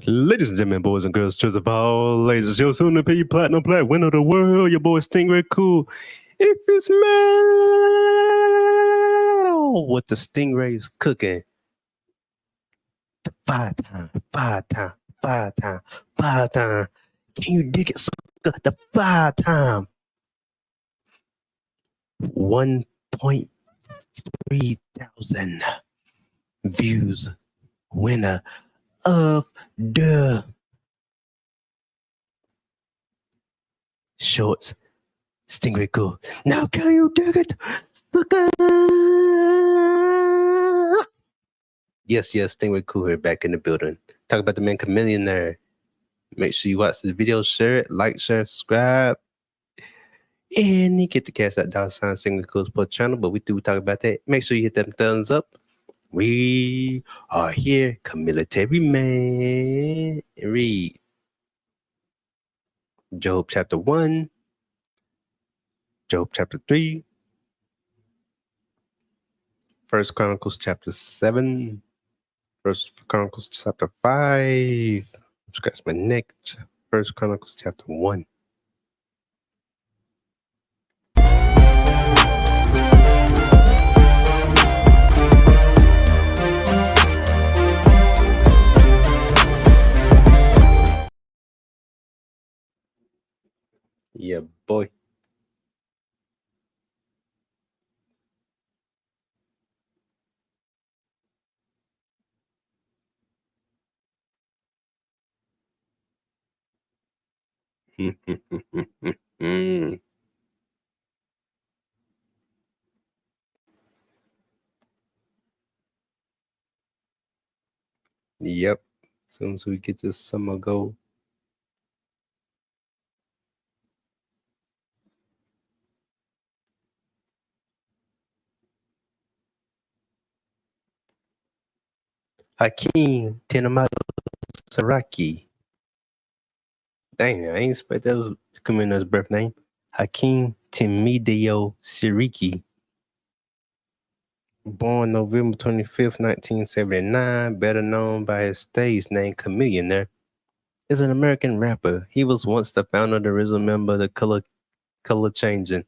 Ladies and gentlemen, boys and girls, children of all ages, your soon to be platinum black winner of the world, your boy Stingray Cool. If it's metal, what the Stingray's cooking, the five time, five time, five time, five time. Can you dig it, sucker? The five time. 1.3 thousand views winner of the shorts. Stingray Cool. Now can you dig it, sucker? Yes, Stingray Cool here, back in the building. Talk about the man Chamillionare. Make sure you watch this video, share it, like, share, subscribe, and you get the cash out $sign Stingray Cool Sports channel. But we do talk about that. Make sure you hit them thumbs up. We are here, Chamillionare man. Read Job chapter 1, Job chapter 3, 1 Chronicles chapter 7, 1 Chronicles chapter 5. Scratch my neck. 1 Chronicles chapter 1. Yeah, boy. Yep. As soon as we get this summer go. Hakeem Tenamato Saraki. Dang, I ain't expect that was to come in as birth name. Hakeem Timideo Siriki. Born November 25th, 1979, better known by his stage name Chamillionare, is an American rapper. He was once the founder of the original member of the Color Changing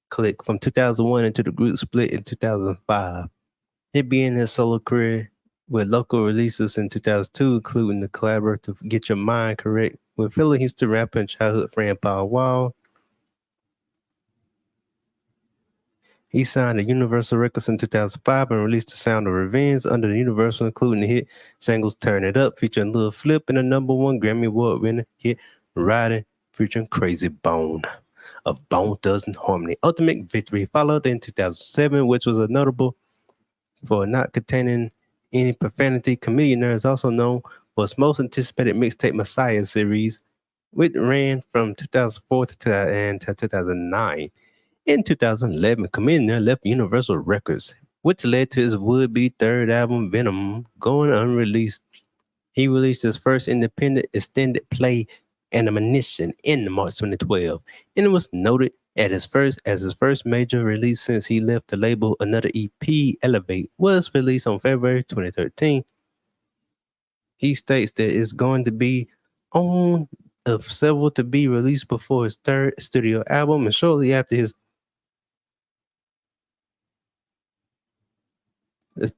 Click from 2001 until the group split in 2005. He began his solo career with local releases in 2002, including the collaborative Get Your Mind Correct with Philly Houston rapper and childhood friend Paul Wall. He signed to Universal Records in 2005 and released The Sound of Revenge under the Universal, including the hit singles Turn It Up featuring Lil Flip and the #1 Grammy Award winner hit Riding featuring Crazy Bone of Bone Thugs and Harmony. Ultimate Victory followed in 2007, which was notable for not containing any profanity. Chamillionare is also known for its most anticipated mixtape Messiah series, which ran from 2004 to 2009. In 2011, Chamillionare left Universal Records, which led to his would-be third album, Venom, going unreleased. He released his first independent extended play animation in March 2012, and it was noted as his first major release since he left the label. Another EP, Elevate, was released on February 2013. He states that it's going to be on of several to be released before his third studio album, and shortly after his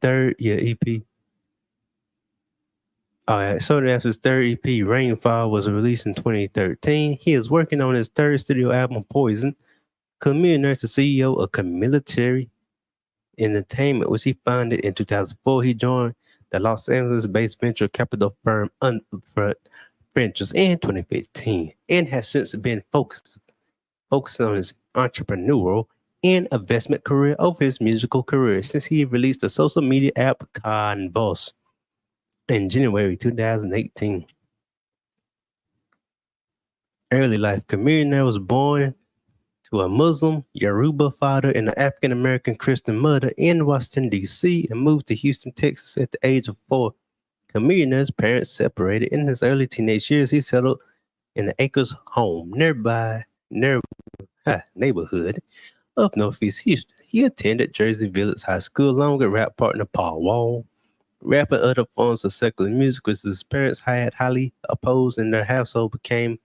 third EP. Shortly after his third EP, Rainfall, was released in 2013. He is working on his third studio album, Poison. Chamillionare is the CEO of Chamillionare Entertainment, which he founded in 2004. He joined the Los Angeles-based venture capital firm Upfront Ventures in 2015 and has since been focusing on his entrepreneurial and investment career over his musical career since he released the social media app Converse in January 2018. Early life. Chamillionare was born to a Muslim Yoruba father and an African-American Christian mother in Washington, D.C., and moved to Houston, Texas at the age of 4. Chamillionare's parents separated. In his early teenage years, he settled in the Acres home neighborhood of Northeast Houston. He attended Jersey Village High School along with rap partner Paul Wall Rap and other forms of secular music, which his parents had highly opposed in their household, became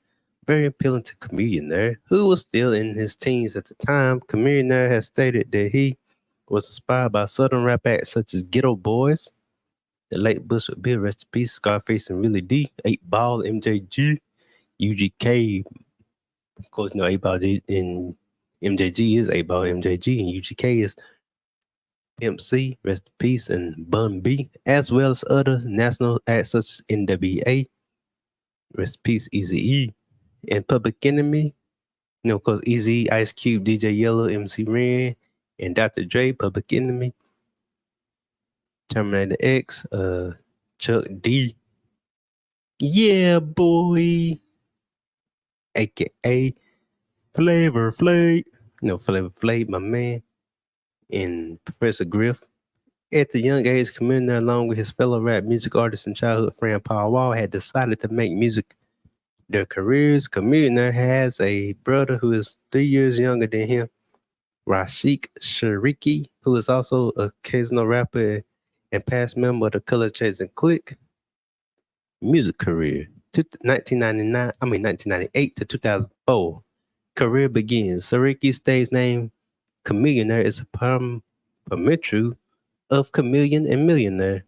very appealing to Chamillionaire, who was still in his teens at the time. Chamillionaire has stated that he was inspired by Southern rap acts such as Ghetto Boys, the late Bushwick Bill, rest in peace, Scarface and Willie D, 8 Ball, MJG, UGK. Of course, no 8 Ball and MJG is 8 Ball, MJG, and UGK is Pimp C, rest in peace, and Bun B, as well as other national acts such as NWA, rest in peace, Easy E, and Public Enemy. Because Easy, Ice Cube, DJ Yellow, MC Ren, and Dr. Dre, Public Enemy, Terminator X, Chuck D, yeah, boy, aka Flavor Flav, Flavor Flav, my man, and Professor Griff. At the young age, Chamillionaire, along with his fellow rap music artist and childhood friend Paul Wall, had decided to make music their careers. Chamillionaire has a brother who is 3 years younger than him, Rashik Shariki, who is also an occasional rapper and past member of the Color Chasing Clique. Music career, 1998 to 2004. Career begins. Shariki's stage name, Chamillionaire, is a portrayal of chameleon and millionaire.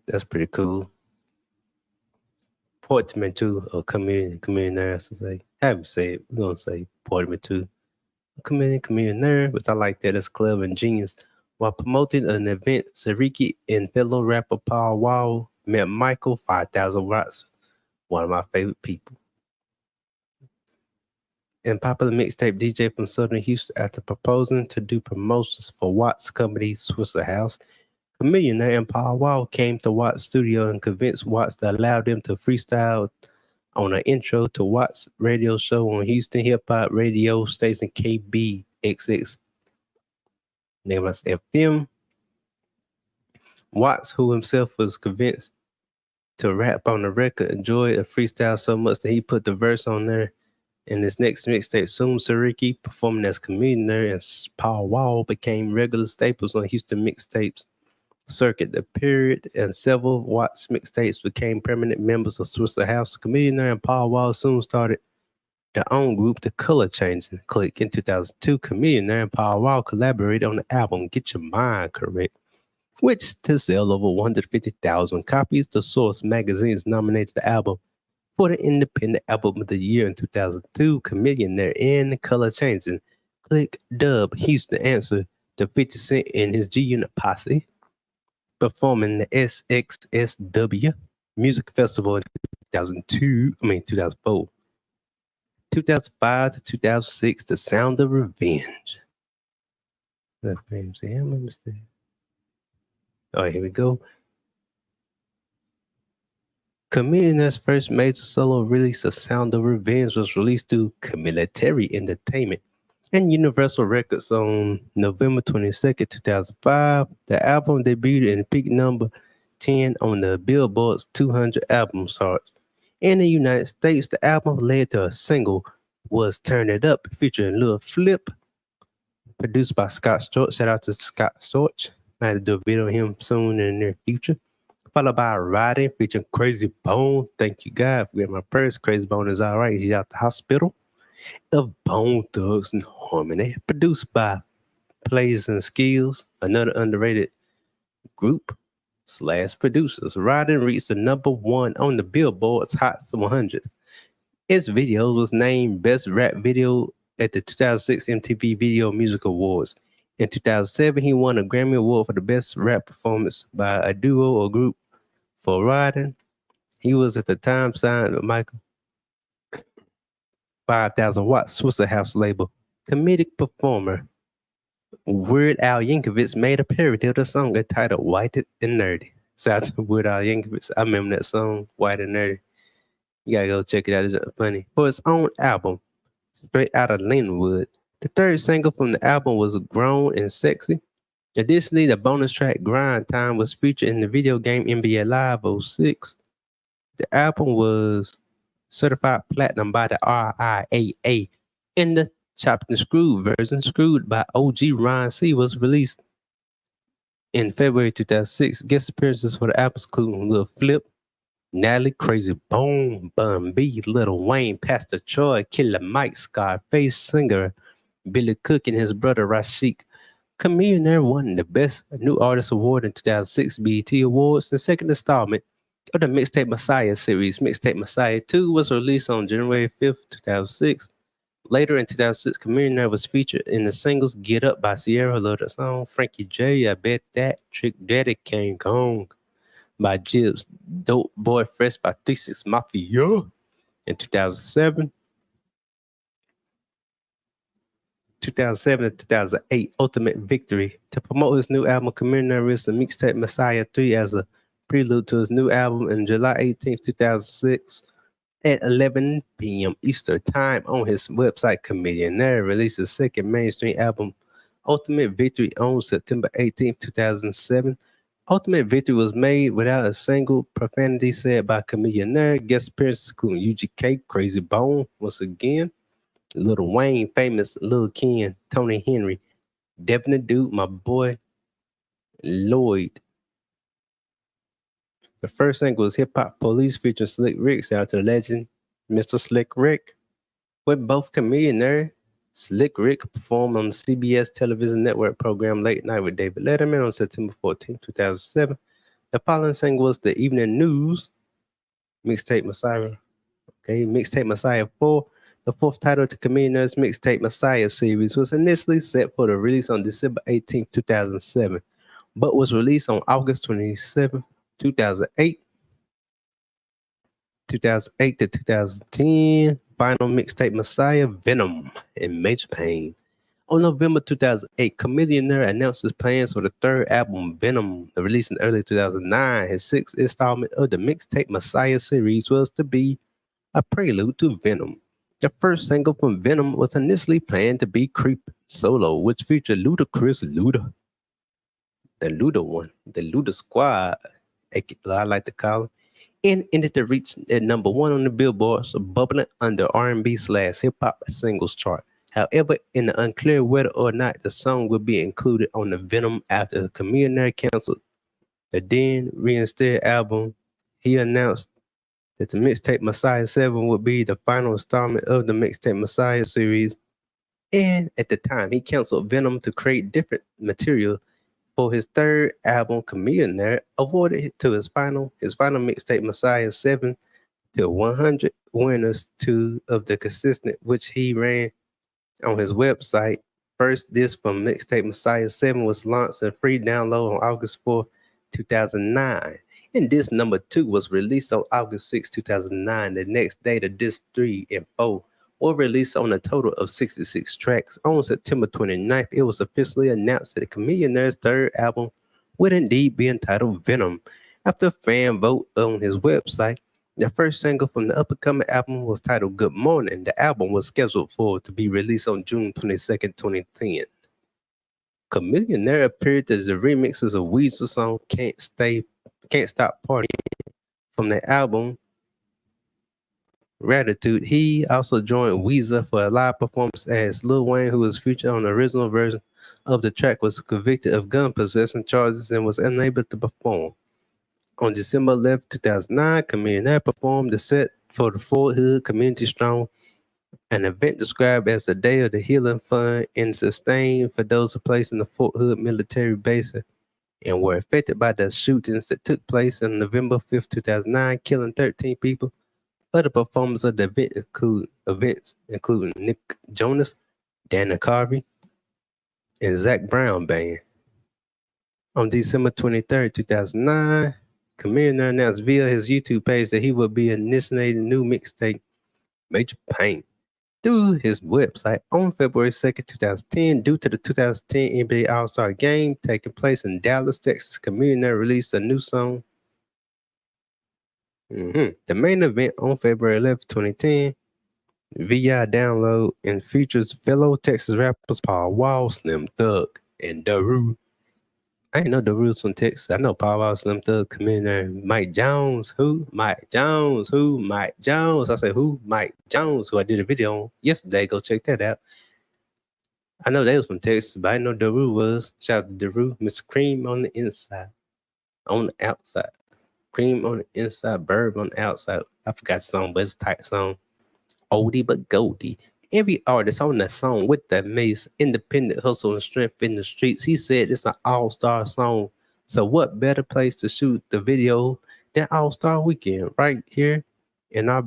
That's pretty cool. Portmanteau of chameleonaire, I should say. Have you say it? We're gonna say portmanteau. Chamillionaire, which I like that. It's clever and genius. While promoting an event, Sariki and fellow rapper Paul Wall met Michael 5000 Watts, one of my favorite people, and popular mixtape DJ from Southern Houston. After proposing to do promotions for Watts' company Swisher House, Chamillionaire and Paul Wall came to Watts' studio and convinced Watts to allow them to freestyle on an intro to Watts' radio show on Houston hip hop radio station KBXX, name us FM. Watts, who himself was convinced to rap on the record, enjoyed a freestyle so much that he put the verse on there. In his next mixtape, Soon Sariki, performing as Chamillionaire and Paul Wall, became regular staples on Houston mixtapes circuit. The period and several Watts mixtapes became permanent members of Swisher House. Chamillionaire and Paul Wall soon started their own group, the Color Changing Clique. In 2002, Chamillionaire and Paul Wall collaborated on the album Get Your Mind Correct, which to sell over 150,000 copies. The Source magazine nominated the album for the Independent Album of the Year in 2002. Chamillionaire and Color Changing Clique dubbed Houston answer to 50 Cent and his G Unit posse, performing the SXSW Music Festival in 2004. 2005 to 2006, The Sound of Revenge. Left game, say, I'm a mistake. All right, here we go. Chamillionaire's first major solo release, The Sound of Revenge, was released through Chamillionare Entertainment and Universal Records on November 22nd, 2005. The album debuted in peak number 10 on the Billboard's 200 album charts. In the United States, the album led to a single, Was Turn It Up, featuring Lil Flip, produced by Scott Storch. Shout out to Scott Storch. I had to do a video on him soon in the near future. Followed by Riding, featuring Crazy Bone. Thank you, God, for getting my purse. Crazy Bone is all right. He's out the hospital. Of Bone Thugs and Harmony, produced by Plays and Skills, another underrated group / producers. Riding reached the number 1 on the Billboard's Hot 100. Its video was named Best Rap Video at the 2006 MTV Video Music Awards. In 2007, he won a Grammy Award for the Best Rap Performance by a duo or group for Riding. He was at the time signed with Michael 5000 Watts Swisher House label. Comedic performer Weird Al Yankovic made a parody of the song entitled White and Nerdy. Shout out to Weird Al Yankovic. I remember that song, White and Nerdy. You gotta go check it out. It's funny. For its own album, Straight Outta Linwood, the third single from the album was Grown and Sexy. Additionally, the bonus track Grind Time was featured in the video game NBA Live 06. The album was certified platinum by the RIAA. And the Chopped and Screwed version, Screwed by OG Ron C, was released In February 2006, guest appearances for the albums including Lil Flip, Natalie, Crazy Bone, Bun B, Lil Wayne, Pastor Troy, Killer Mike, Scarface, singer Billy Cook, and his brother Rashik. Chamillionaire won the Best New Artist Award in 2006 BET Awards, the second installment of the Mixtape Messiah series. Mixtape Messiah 2 was released on January 5th, 2006. Later in 2006, Chamillionaire was featured in the singles Get Up by Sierra, Love That Song, Frankie J, I Bet That, Trick Daddy, King Kong by Jibs, Dope Boy Fresh by 36 Mafia in 2007. 2007 to 2008, Ultimate Victory. To promote his new album, Chamillionaire released the mixtape Messiah 3 as a prelude to his new album on July 18, 2006 at 11 p.m. Eastern Time on his website. Chamillionaire released his second mainstream album, Ultimate Victory, on September 18, 2007. Ultimate Victory was made without a single profanity said by Chamillionaire. Guest appearances including UGK, Crazy Bone, once again, Lil Wayne, Famous, Lil Ken, Tony Henry, Devin the Dude, my boy Lloyd. The first single was Hip Hop Police featuring Slick Rick. Shout out to the legend, Mr. Slick Rick. With both Chamillionaire, Slick Rick performed on the CBS television network program Late Night with David Letterman on September 14, 2007. The following single was The Evening News, Mixtape Messiah. Okay, Mixtape Messiah 4. The fourth title to Chamillionaire's Mixtape Messiah series was initially set for the release on December 18, 2007, but was released on August 27, 2008. 2008 to 2010, final mixtape Messiah, Venom, and Major Pain. On November 2008, Chamillionaire announced his plans for the third album, Venom, released in early 2009. His sixth installment of the mixtape Messiah series was to be a prelude to Venom. The first single from Venom was initially planned to be Creep Solo, which featured Ludacris Luda, the Luda one, the Luda Squad, I like to call him, and ended to reach at number one on the Billboard, so bubbling under R&B/hip hop singles chart. However, in the unclear whether or not the song would be included on the Venom after the Chamillionaire canceled the then reinstated album, he announced that the mixtape Messiah 7 would be the final installment of the mixtape Messiah series. And at the time, he canceled Venom to create different material for his third album, Chamillionaire, awarded it to his final mixtape Messiah 7 to 100 winners, two of the consistent, which he ran on his website. First disc from mixtape Messiah 7 was launched a free download on August 4, 2009. And disc number 2 was released on August 6, 2009. The next day, the disc 3 and 4 were released on a total of 66 tracks. On September 29th, it was officially announced that Chamillionaire's third album would indeed be entitled Venom. After a fan vote on his website, the first single from the up-and-coming album was titled Good Morning. The album was scheduled to be released on June 22nd, 2010. Chamillionaire appeared as the remixes of Weezer's song Can't Stop Partying from the album Gratitude. He also joined Weezer for a live performance as Lil Wayne, who was featured on the original version of the track, was convicted of gun possession charges and was unable to perform. On December 11, 2009, Chamillionaire performed the set for the Fort Hood Community Strong, an event described as a day of the healing fund and sustained for those who placed in the Fort Hood military base and were affected by the shootings that took place on November 5, 2009, killing 13 people. Other performers of the event including Nick Jonas, Dana Carvey, and Zach Brown Band. On December 23, 2009, Chamillionaire announced via his YouTube page that he would be initiating a new mixtape, Major Pain, through his website on February 2nd, 2010. Due to the 2010 NBA All-Star Game taking place in Dallas, Texas, Chamillionaire released a new song. The main event on February 11, 2010, via download, and features fellow Texas rappers Paul Wall, Slim Thug, and Daru. I ain't know Daru's from Texas. I know Paul Wall, Slim Thug, Chamillionaire, Mike Jones. Who? Mike Jones. Who? Mike Jones. I said, who? Mike Jones, who I did a video on yesterday. Go check that out. I know they was from Texas, but I know Daru was. Shout out to Daru. Miss Cream on the inside, on the outside. Cream on the inside, burb on the outside. I forgot the song, but it's a tight song. Oldie but Goldie. Every artist on that song with that mace, independent hustle and strength in the streets. He said it's an all-star song. So what better place to shoot the video than All-Star Weekend right here in our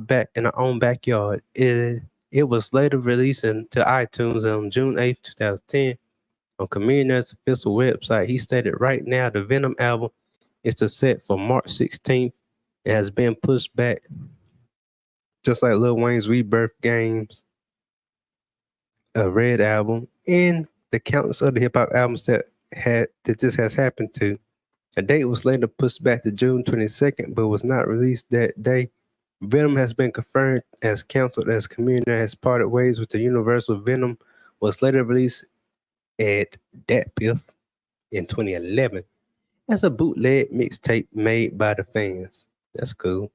own backyard. It was later released into iTunes on June 8th, 2010 on Chamillionaire's official website. He stated right now the Venom album is to set for March 16th. It has been pushed back just like Lil Wayne's Rebirth Games, a Red album, and the countless other hip hop albums that this has happened to. A date was later pushed back to June 22nd, but was not released that day. Venom has been confirmed as canceled as Chamillionaire has parted ways with the Universal. Venom was later released at Dat Piff in 2011 as a bootleg mixtape made by the fans. That's cool.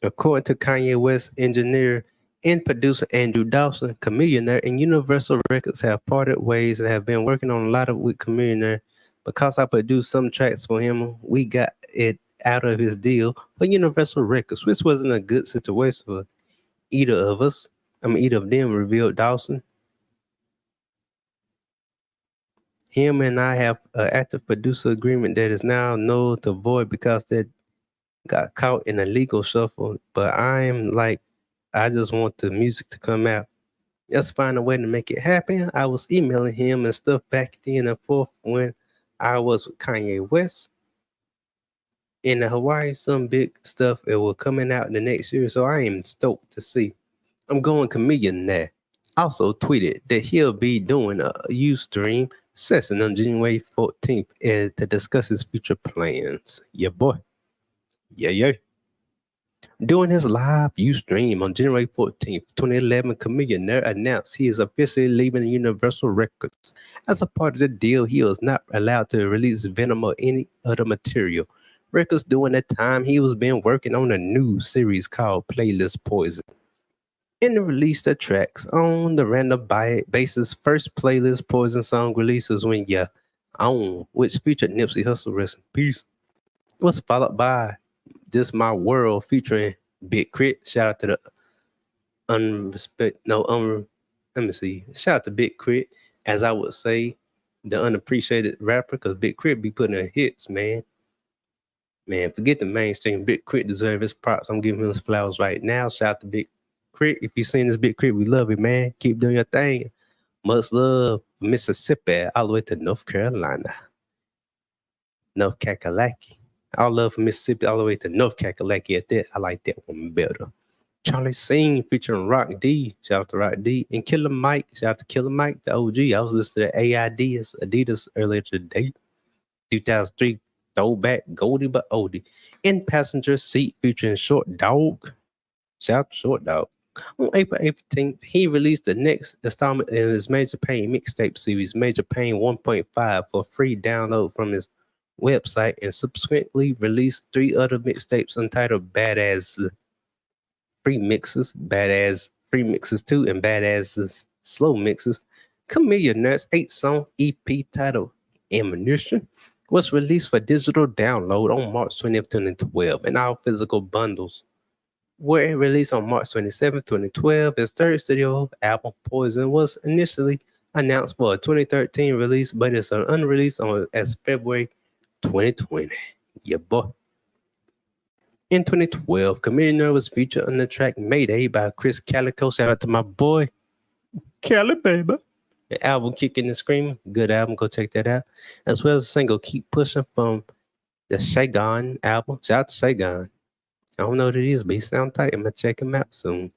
According to Kanye West engineer and producer Andrew Dawson, Chamillionaire and Universal Records have parted ways and have been working on a lot of with Chamillionaire. Because I produced some tracks for him, we got it out of his deal for Universal Records, which wasn't a good situation for either of us. Either of them, revealed Dawson. Him and I have an active producer agreement that is now null to void because they got caught in a legal shuffle. But I'm like, I just want the music to come out. Let's find a way to make it happen. I was emailing him and stuff back then and forth when I was with Kanye West in the Hawaii. Some big stuff it will coming out in the next year, so I am stoked to see. I'm going Chamillionaire. Also tweeted that he'll be doing a Ustream session on January 14th to discuss his future plans. Yeah, boy. Yeah, yeah. During his live Ustream on January 14th, 2011, Chamillionaire announced he is officially leaving Universal Records. As a part of the deal, he was not allowed to release Venom or any other material. Records during that time, he was been working on a new series called Playlist Poison. And released the tracks on the random basis. First Playlist Poison song releases when you own, which featured Nipsey Hussle, rest in peace, was followed by This My World featuring Big Crit. Shout out to the let me see. Shout out to Big Crit, as I would say, the unappreciated rapper, because Big Crit be putting in hits, man. Man, forget the mainstream. Big Crit deserve his props. I'm giving him his flowers right now. Shout out to Big Crit. If you seen this Big Crit, we love it, man. Keep doing your thing. Much love, Mississippi, all the way to North Carolina. North Kakalaki. All love from Mississippi all the way to North Kakalaki at that. I like that one better. Charlie Scene featuring Rock D. Shout out to Rock D. And Killer Mike. Shout out to Killer Mike, the OG. I was listening to AID's Adidas earlier today. 2003 throwback Goldie but oldie. In Passenger Seat featuring Short Dog. Shout out to Short Dog. On April 18th, he released the next installment in his Major Pain mixtape series, Major Pain 1.5, for free download from his website, and subsequently released three other mixtapes entitled Badass Free Mixes, Badass Free Mixes 2, and Badass Slow Mixes. Chamillionaire's 8-song EP titled Ammunition was released for digital download on March 20th, 2012, and all physical bundles were released on March 27th, 2012. His third studio album, Poison, was initially announced for a 2013 release, but it's unreleased as February 2020. Yeah, boy. In 2012, Chamillionaire was featured on the track Mayday by Chris Calico. Shout out to my boy, Cali Baby. The album Kicking and Screaming, good album, go check that out. As well as the single Keep Pushing from the Shagon album. Shout out to Shagon. I don't know what it is, but he sound tight. I'm gonna check him out soon.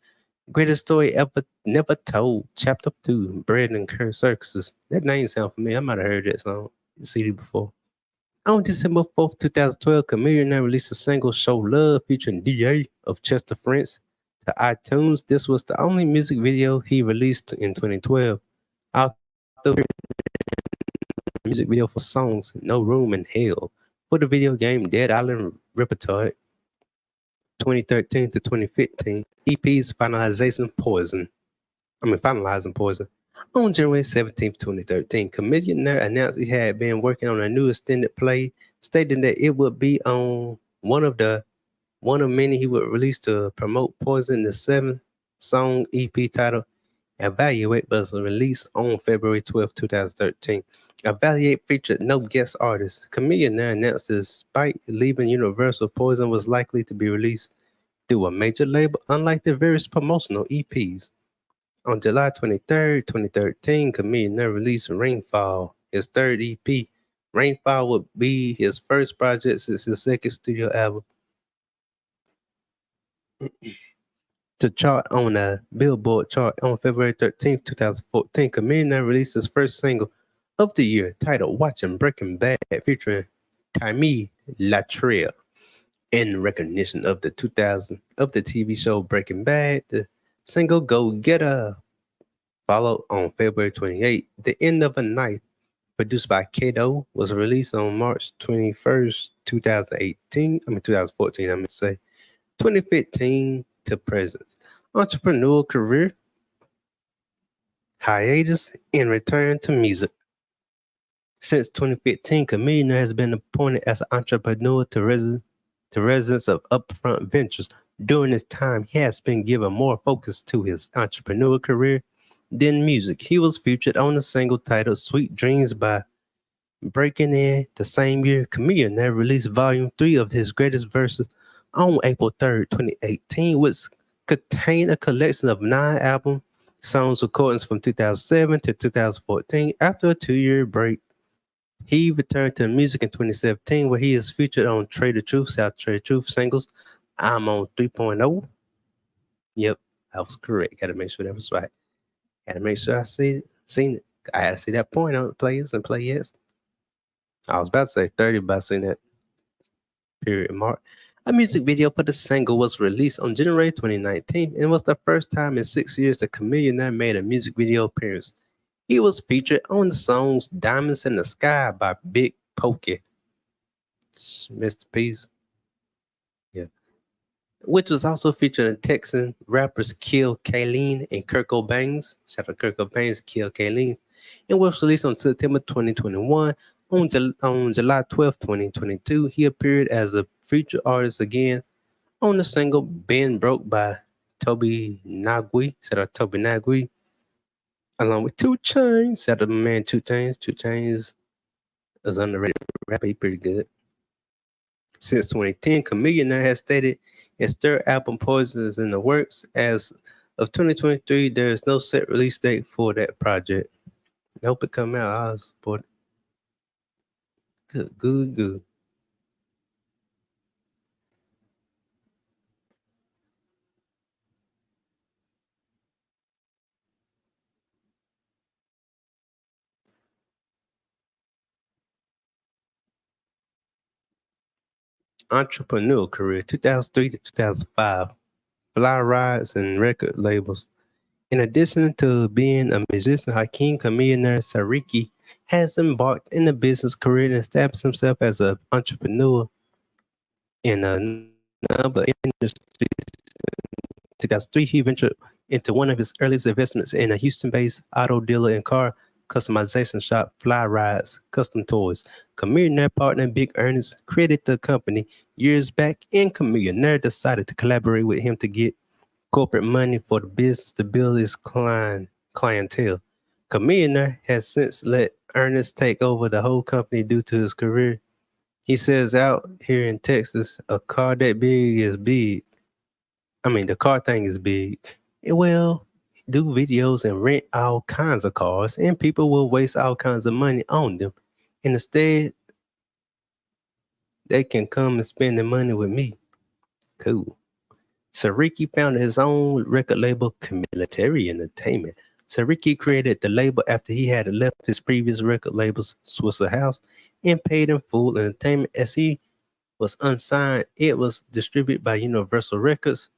Greatest story ever never told. Chapter 2, Bread and Curse Circuses. That name sound familiar. I might have heard that song CD before. On December 4th, 2012, Chamillionaire released a single Show Love featuring DA of Chester France to iTunes. This was the only music video he released in 2012. After music video for songs No Room in Hell, for the video game Dead Island Repertoire 2013 to 2015. EP's Finalizing Poison. On January 17th, 2013, Chamillionaire announced he had been working on a new extended play, stating that it would be on one of many he would release to promote Poison, the seven-song EP titled Evaluate was released on February 12th, 2013. Evaluate featured no guest artists. Chamillionaire announced that despite leaving Universal, Poison was likely to be released through a major label, unlike the various promotional EPs. On July 23rd, 2013, Chamillionaire released Rainfall, his third EP. Rainfall would be his first project since his second studio album to chart on a Billboard chart on February 13th, 2014. Chamillionaire released his first single of the year titled Watching Breaking Bad featuring Camille Latrell. In recognition of the TV show Breaking Bad, the single Go Getter followed on February 28th. The End of a Night, produced by Kato, was released on March 21st, 2018. 2014, I'm going to say. 2015 to present. Entrepreneurial career, hiatus, and return to music. Since 2015, Chamillionaire has been appointed as an entrepreneur to residents of Upfront Ventures. During this time, he has been given more focus to his entrepreneurial career than music. He was featured on a single titled Sweet Dreams by Breaking In. The same year, Chamillionaire released Volume 3 of his greatest verses on April 3rd, 2018, which contained a collection of 9 album songs recordings from 2007 to 2014. After a 2-year break, he returned to music in 2017, where he is featured on Trader Truth, South Trader Truth singles. I'm on 3.0. Yep, I was correct. Got to make sure that was right. Got to make sure I seen it. I had to see that point on players and play yes. I was about to say 30, but I seen that period mark. A music video for the single was released on January 2019 and was the first time in 6 years that Chamillionaire made a music video appearance. He was featured on the songs Diamonds in the Sky by Big Pokey. Mr. Peace. Yeah. Which was also featured in Texan rappers Kill Kayleen and Kirk Cobain's. Shout out to Kirk Cobain's Kill Kayleen. And was released on September 2021. On July 12th, 2022, he appeared as a featured artist again on the single Been Broke by Toby Nagui. Shout out Toby Nagui. Along with 2 Chainz. Shout out to my man 2 Chainz. 2 Chainz is underrated rapper. He pretty good. Since 2010, Chamillionaire has stated his third album Poison is in the works. As of 2023, there is no set release date for that project. I hope it come out. I'll support it. Good. Entrepreneurial career 2003 to 2005. Fly rides and record labels. In addition to being a musician, Hakeem Chamillionaire Sariki has embarked in a business career and established himself as an entrepreneur in a number of industries. 2003, he ventured into one of his earliest investments in a Houston-based auto dealer and car customization shop, Fly Rides Custom Toys. Chamillionaire partner Big Ernest created the company years back, and Chamillionaire decided to collaborate with him to get corporate money for the business to build his clientele. Chamillionaire has since let Ernest take over the whole company due to his career. He says out here in Texas, a car that big is big. The car thing is big. Well, do videos and rent all kinds of cars, and people will waste all kinds of money on them. And instead, they can come and spend the money with me. Cool. Sariki founded his own record label, Chamillionaire Entertainment. Sariki created the label after he had left his previous record labels, Swisher House, and paid in full entertainment as he was unsigned. It was distributed by Universal Records,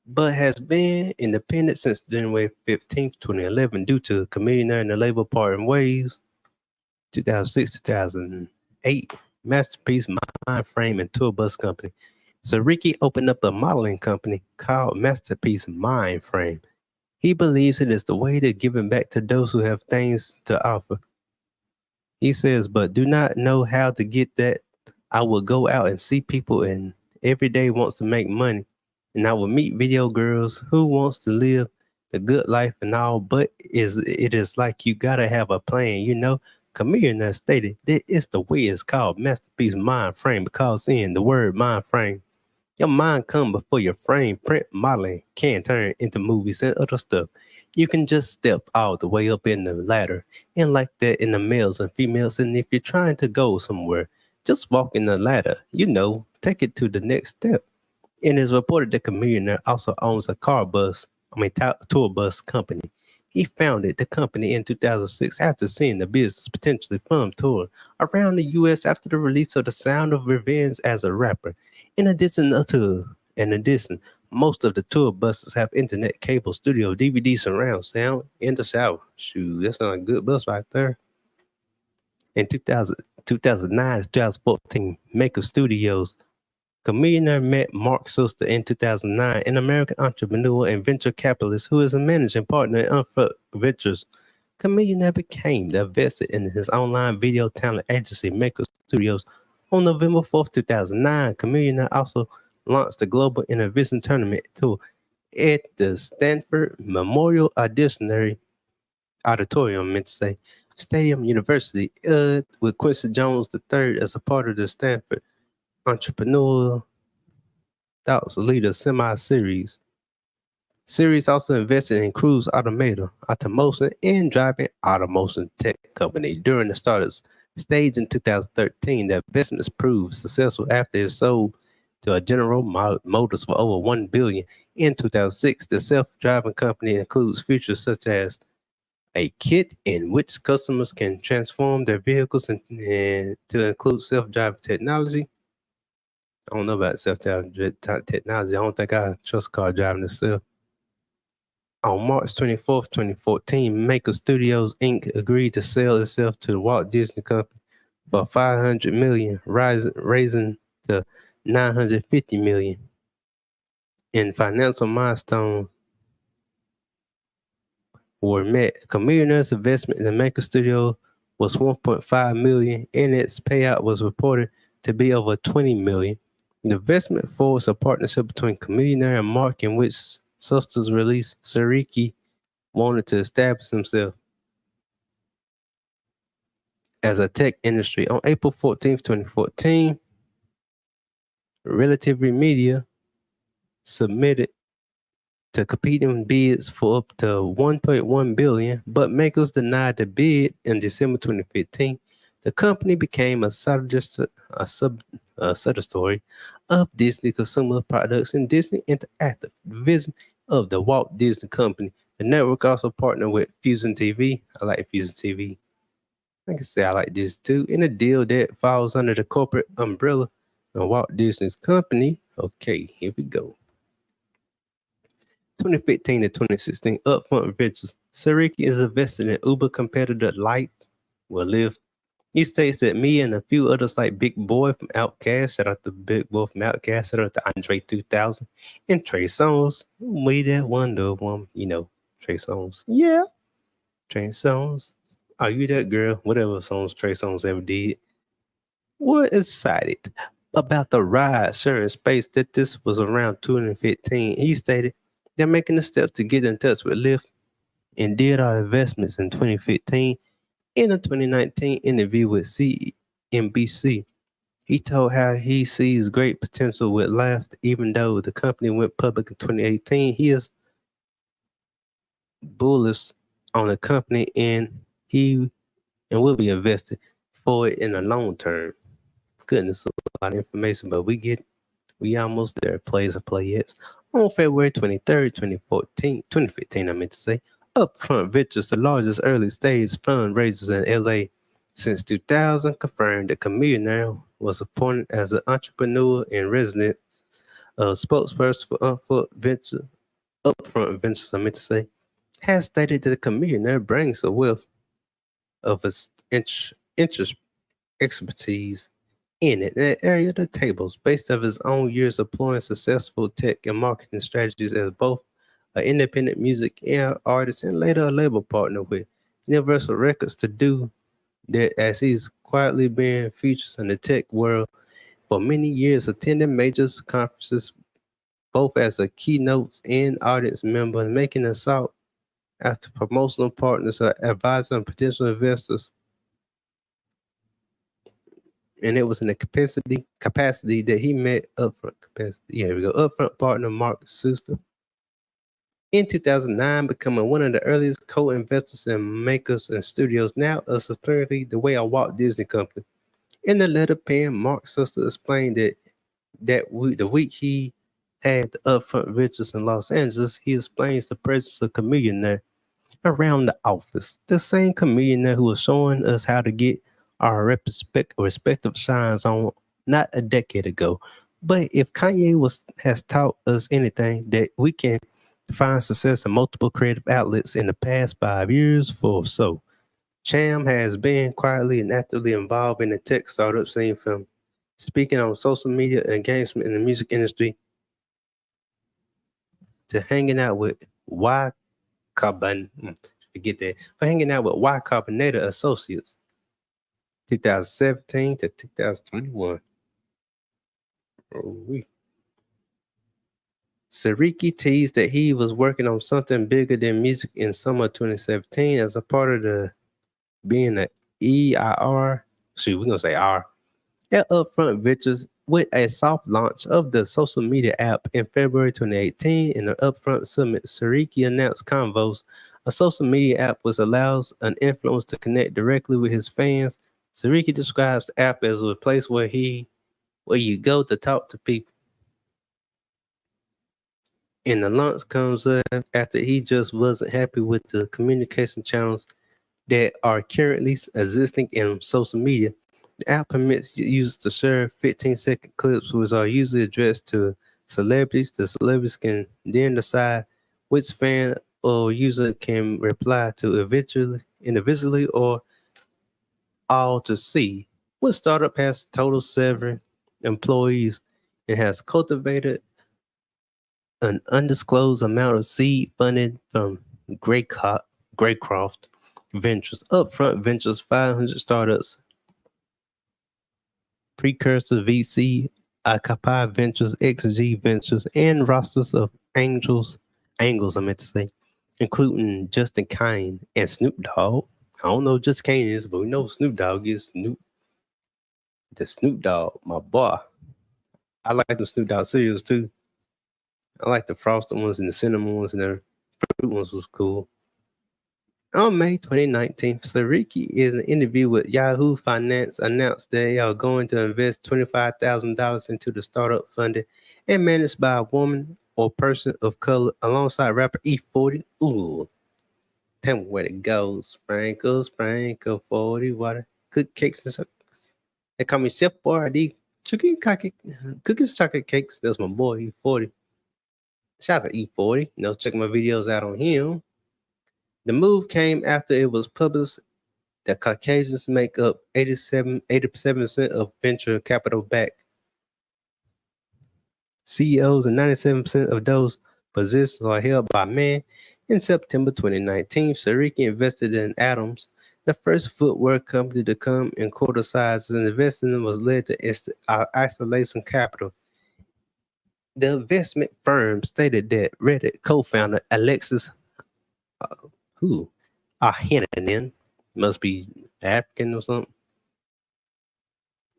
but has been independent since January 15th, 2011, due to Chamillionaire and the label parting ways, 2006 2008. Masterpiece Mind Frame and Tour Bus Company. So Ricky opened up a modeling company called Masterpiece Mind Frame. He believes it is the way to giving back to those who have things to offer. He says, but do not know how to get that. I will go out and see people and every day wants to make money. And I will meet video girls who wants to live the good life and all, but it is like you gotta have a plan, you know. Chamillionaire stated that it's the way it's called masterpiece mind frame because in the word mind frame your mind come before your frame. Print modeling can turn into movies and other stuff. You can just step all the way up in the ladder and like that in the males and females. And if you're trying to go somewhere, just walk in the ladder, you know, take it to the next step. It is reported that Chamillionaire also owns a tour bus company. He founded the company in 2006 after seeing the business potentially from tour around the U.S. after the release of The Sound of Revenge as a rapper. In addition, most of the tour buses have internet, cable, studio, DVD, surround sound in the shower. Shoot, that's not a good bus right there. In 2009 to 2014, Maker Studios Chamillionaire met Mark Suster in 2009, an American entrepreneur and venture capitalist who is a managing partner in Unfoot Ventures. Chamillionaire became invested in his online video talent agency Maker Studios on November 4th, 2009. Chamillionaire also launched the Global Innovation Tournament Tour at the Stanford Memorial Auditorium, meant to say, Stadium University, with Quincy Jones III as a part of the Stanford Entrepreneur Thoughts Leader semi-series. Series also invested in Cruise Automotion and Driving Automotion Tech Company during the startup stage in 2013. The investments proved successful after it sold to a General Motors for over $1 billion in 2006. The self-driving company includes features such as a kit in which customers can transform their vehicles and to include self-driving technology. I don't know about self-driving technology. I don't think I trust car driving itself. On March 24th, 2014, Maker Studios Inc. agreed to sell itself to the Walt Disney Company for $500 million, raising to $950 million. In financial milestones were met. Chamillionaire's investment in the Maker Studio was $1.5 million, and its payout was reported to be over $20 million. The investment forms a partnership between Chamillionaire and Mark, in which Suster's release Sariki wanted to establish himself as a tech industry. On April 14th, 2014, Relatively Media submitted to competing bids for up to $1.1 billion, but Makers denied the bid in December 2015. The company became a subsidiary of Disney Consumer Products and Disney Interactive division of the Walt Disney Company. The network also partnered with Fusion TV. I like Fusion TV. I can say I like this too. In a deal that falls under the corporate umbrella of Walt Disney's company. Okay, here we go. 2015 to 2016 upfront ventures. Sariki is invested in Uber competitor Lyft. He states that me and a few others like Big Boy from Outkast, shout out to Big Boy from Outkast, shout out to Andre 2000, and Trey Songz, we that Wonder Woman, you know, Trey Songz. Yeah, Trey Songz. Are you that girl? Whatever songs Trey Songz ever did. We're excited about the ride sharing space that this was around 2015. He stated they're making the steps to get in touch with Lyft and did our investments in 2015. In a 2019 interview with CNBC, he told how he sees great potential with Lyft, even though the company went public in 2018. He is bullish on the company and will be invested for it in the long term. Goodness, a lot of information, but we almost there. Plays a play yet. On February 23rd, 2015, I meant to say, Upfront Ventures, the largest early stage fundraisers in LA since 2000, confirmed that Chamillionaire was appointed as an entrepreneur and resident spokesperson for Upfront Ventures, I meant to say, has stated that the Chamillionaire brings a wealth of its interest expertise in it, that area of the tables, based of his own years employing successful tech and marketing strategies as both an independent music and artist and later a label partner with Universal Records to do that as he's quietly been featured in the tech world for many years, attending major conferences both as a keynote and audience member, and making a sought after promotional partners or advising potential investors. And it was in the capacity that he met upfront capacity. Yeah, here we go. Upfront partner Mark Sister in 2009, becoming one of the earliest co-investors and makers and studios. Now, a subsidiary the way I Walt Disney Company. In the letter pen, Mark Sister explained the week he had the upfront riches in Los Angeles, he explains the presence of Chamillionaire around the office. The same Chamillionaire who was showing us how to get our respective shines on not a decade ago. But if Kanye has taught us anything, that we can find success in multiple creative outlets in the past 5 years for so. Cham has been quietly and actively involved in the tech startup scene from speaking on social media engagement in the music industry to hanging out with Y Carbon, forget that, for hanging out with Y Carbonator Associates, 2017 to 2021. Oh, Sariki teased that he was working on something bigger than music in summer 2017 as a part of the being an EIR. Shoot, we're gonna say R at Upfront Ventures with a soft launch of the social media app in February 2018. In the Upfront Summit, Sariki announced Convos, a social media app which allows an influencer to connect directly with his fans. Sariki describes the app as a place where you go to talk to people. And the launch comes after he just wasn't happy with the communication channels that are currently existing in social media. The app permits users to share 15-second clips, which are usually addressed to celebrities. The celebrities can then decide which fan or user can reply to individually or all to see. One startup has total 7 employees and has cultivated an undisclosed amount of seed funding from Graycroft Ventures, Upfront Ventures, 500 startups, Precursor VC, Akapai Ventures, XG Ventures, and rosters of angles, I meant to say, including Justin Kane and Snoop Dogg. I don't know who Justin Kane is, but we know Snoop Dogg is the Snoop Dogg, my boy. I like the Snoop Dogg cereals too. I like the frosted ones and the cinnamon ones and the fruit ones was cool. On May 2019, Sariki, in an interview with Yahoo Finance, announced they are going to invest $25,000 into the startup funded and managed by a woman or person of color alongside rapper E40. Ooh, tell me where it goes. Sprinkle, sprinkle, 40 water, cook cakes and stuff. They call me Chef Boyardee. Cookies, chocolate cakes. That's my boy, E40. Shout out to E40. Check my videos out on him. The move came after it was published that Caucasians make up 87% of venture capital backed CEOs, and 97% of those positions are held by men. In September 2019, Sariki invested in Atoms, the first footwear company to come in quarter sizes, and investing was led to Isolation Capital. The investment firm stated that Reddit co-founder Alexis, who, Ahananen, must be African or something,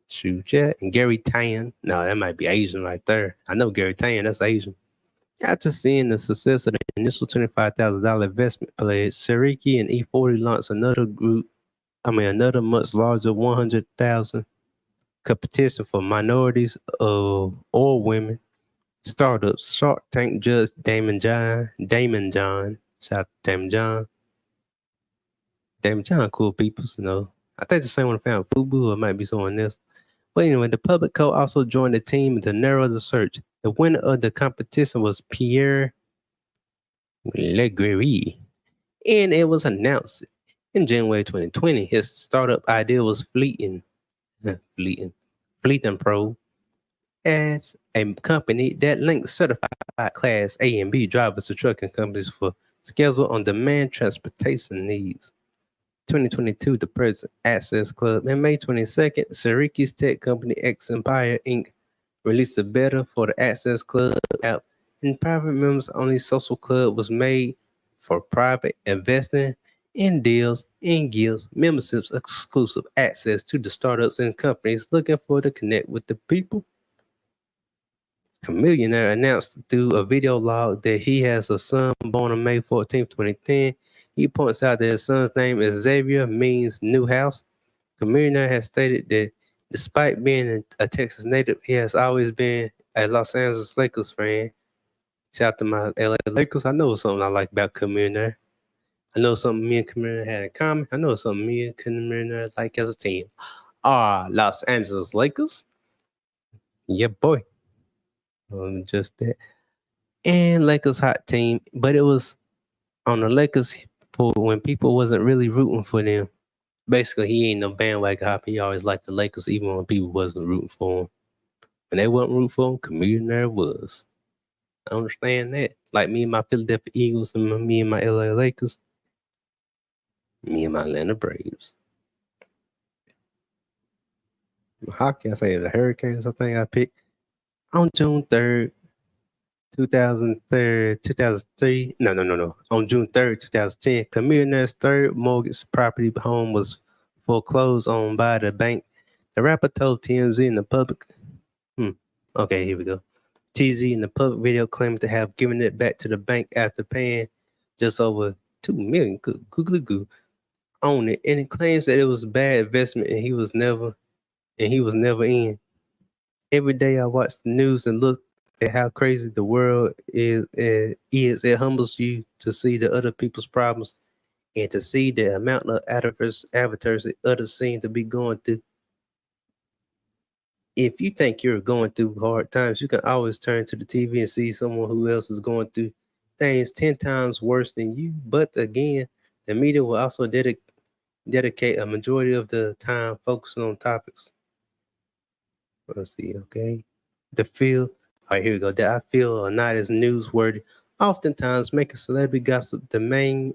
Shoot, yeah. And Gary Tan. No, that might be Asian right there. I know Gary Tan, that's Asian. After seeing the success of the initial $25,000 investment pledge, Sariki and E40 launched another much larger 100,000 competition for minorities or women startups. Shark Tank judge Damon John, shout out to Damon John, cool people. I think the same one found Fubu, or it might be someone else. But anyway, the public co also joined the team to narrow the search. The winner of the competition was Pierre Legris, and it was announced in January 2020. His startup idea was fleeting, Fleet Pro as a company that links certified Class A and B drivers to trucking companies for schedule on demand transportation needs. 2022, the President Access Club. And May 22nd, Siriki's tech company X Empire Inc. released a beta for the Access Club app, and private members only social club was made for private investing in deals and gives memberships exclusive access to the startups and companies looking for to connect with the people. Chamillionare announced through a video log that he has a son born on May 14th, 2010. He points out that his son's name is Xavier, means new house. Chamillionare has stated that despite being a Texas native, he has always been a Los Angeles Lakers fan. Shout out to my LA Lakers. I know something I like about Chamillionare. I know something me and Chamillionare had in common. I know something me and Chamillionare like as a team. Los Angeles Lakers. Yeah, boy. Just that. And Lakers hot team, but it was on the Lakers for when people wasn't really rooting for them. Basically, he ain't no bandwagon hopper. He always liked the Lakers, even when people wasn't rooting for him. When they wasn't rooting for him, Chamillionaire was. I understand that. Like me and my Philadelphia Eagles and me and my LA Lakers, me and my Atlanta Braves. Hockey, I say the Hurricanes. I think I picked on June 3rd, 2003. No. On June 3rd, 2010, Chamillionaire's third mortgage property home was foreclosed on by the bank. The rapper told TMZ in the public. Okay, here we go. TZ in the public video claimed to have given it back to the bank after paying just over $2 million on it, and it claims that it was a bad investment and he was never in. Every day I watch the news and look at how crazy the world is. It humbles you to see the other people's problems and to see the amount of adversaries others seem to be going through. If you think you're going through hard times, you can always turn to the TV and see someone who else is going through things 10 times worse than you. But again, the media will also dedicate a majority of the time focusing on topics. Let's see, okay. All right, here we go. That I feel are not as newsworthy, oftentimes making celebrity gossip the main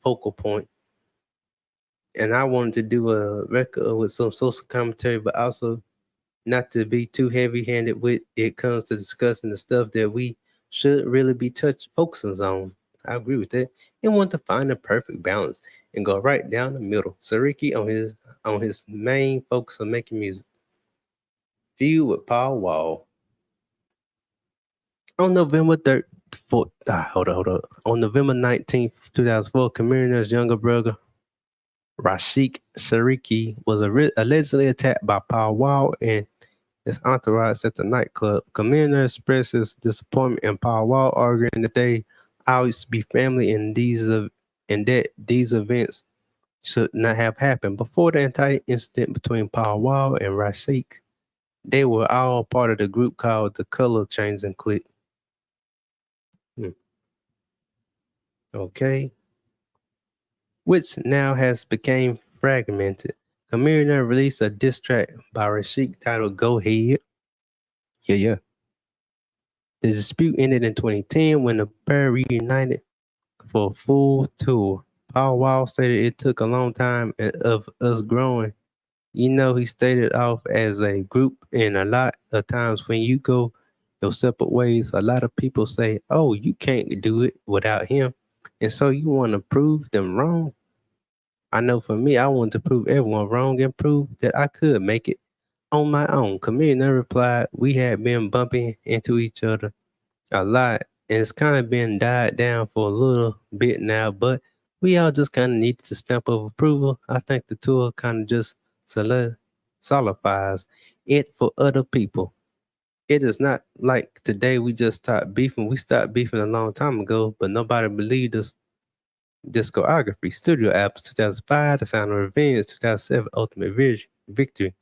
focal point. And I wanted to do a record with some social commentary, but also not to be too heavy-handed with it comes to discussing the stuff that we should really be focusing on. I agree with that. And want to find the perfect balance and go right down the middle. Sariki on his main focus on making music. Feud with Paul Wall. On November 3rd, hold on. On November 19th, 2004, Chamillionaire's younger brother, Rashik Sariki, was allegedly attacked by Paul Wall and his entourage at the nightclub. Chamillionaire expressed his disappointment in Paul Wall, arguing that they always be family and that these events should not have happened. Before the entire incident between Paul Wall and Rashik, they were all part of the group called the Color Changing Clique. Okay. Which now has become fragmented. Chamillionaire released a diss track by Rashik titled Go Ahead. Yeah. The dispute ended in 2010 when the pair reunited for a full tour. Paul Wall stated it took a long time of us growing. You know, he started off as a group, and a lot of times when you go your separate ways, a lot of people say, oh, you can't do it without him. And so you want to prove them wrong. I know for me, I wanted to prove everyone wrong and prove that I could make it on my own. Chamillionaire replied, we had been bumping into each other a lot, and it's kind of been died down for a little bit now, but we all just kind of needed the stamp of approval. I think the tour kind of just solidifies it for other people. It is not like today we just stopped beefing. We stopped beefing a long time ago, but nobody believed us. Discography, studio albums 2005, The Sound of Revenge, 2007, Ultimate Victory,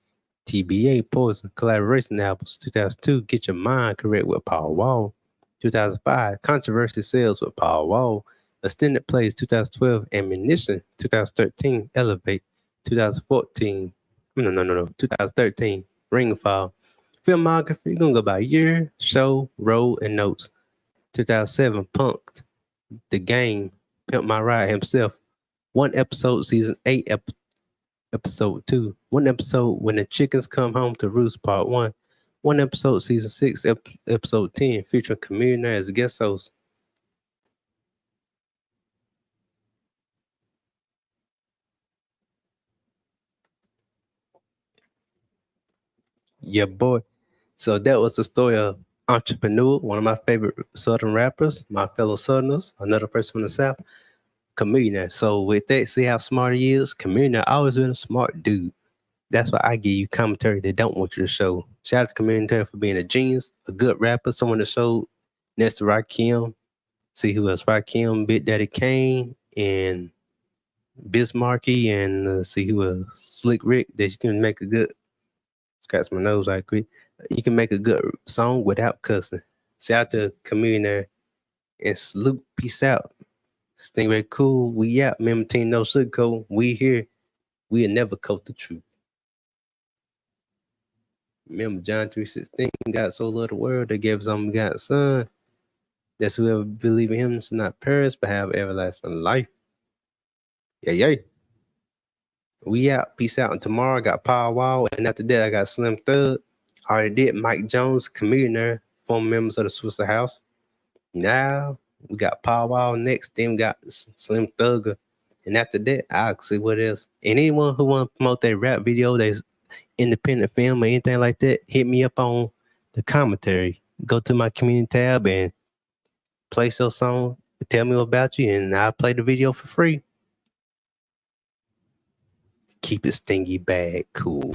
TBA, Poison, collaboration albums, 2002, Get Your Mind Correct with Paul Wall, 2005, Controversy Sales with Paul Wall, Extended Plays, 2012, Ammunition, 2013, Elevate, 2014, no, 2013, Ringfall. Filmography, gonna go by year, show, role, and notes. 2007, Punked. The Game, Pimp My Ride himself. One episode, season 8, episode 2. One episode, When the Chickens Come Home to Roost, part 1. One episode, season 6, episode 10, featuring Chamillionare as guest host. Yeah, boy. So that was the story of Entrepreneur, one of my favorite Southern rappers, my fellow Southerners, another person from the South, Chamillionaire. So with that, see how smart he is? Chamillionaire always been a smart dude. That's why I give you commentary they don't want you to show. Shout out to Chamillionaire for being a genius, a good rapper, someone that showed next to Rakim. See who else? Rakim, Big Daddy Kane, and Bismarcky, and see who else? Slick Rick. That you can make a good, scratch my nose, I agree. You can make a good song without cussing. Shout out to Chamillionaire and salute. Peace out. Stingray cool. We out. Remember Team No Sugarcoat. We here. We'll never coat the truth. Remember John 3:16. God so loved the world that gave his only begotten son. That's whoever believe in him should not perish but have everlasting life. Yeah. We out. Peace out. And tomorrow I got Power Wow. And after that I got Slim Thug. Already did Mike Jones, Chamillionaire, former members of the Swisher House. Now we got Power Wow next. Then we got Slim Thugger. And after that, I'll see what else. And anyone who want to promote their rap video, that's independent film or anything like that, hit me up on the commentary. Go to my community tab and place your song. Tell me about you, and I'll play the video for free. Keep it stingy bad cool.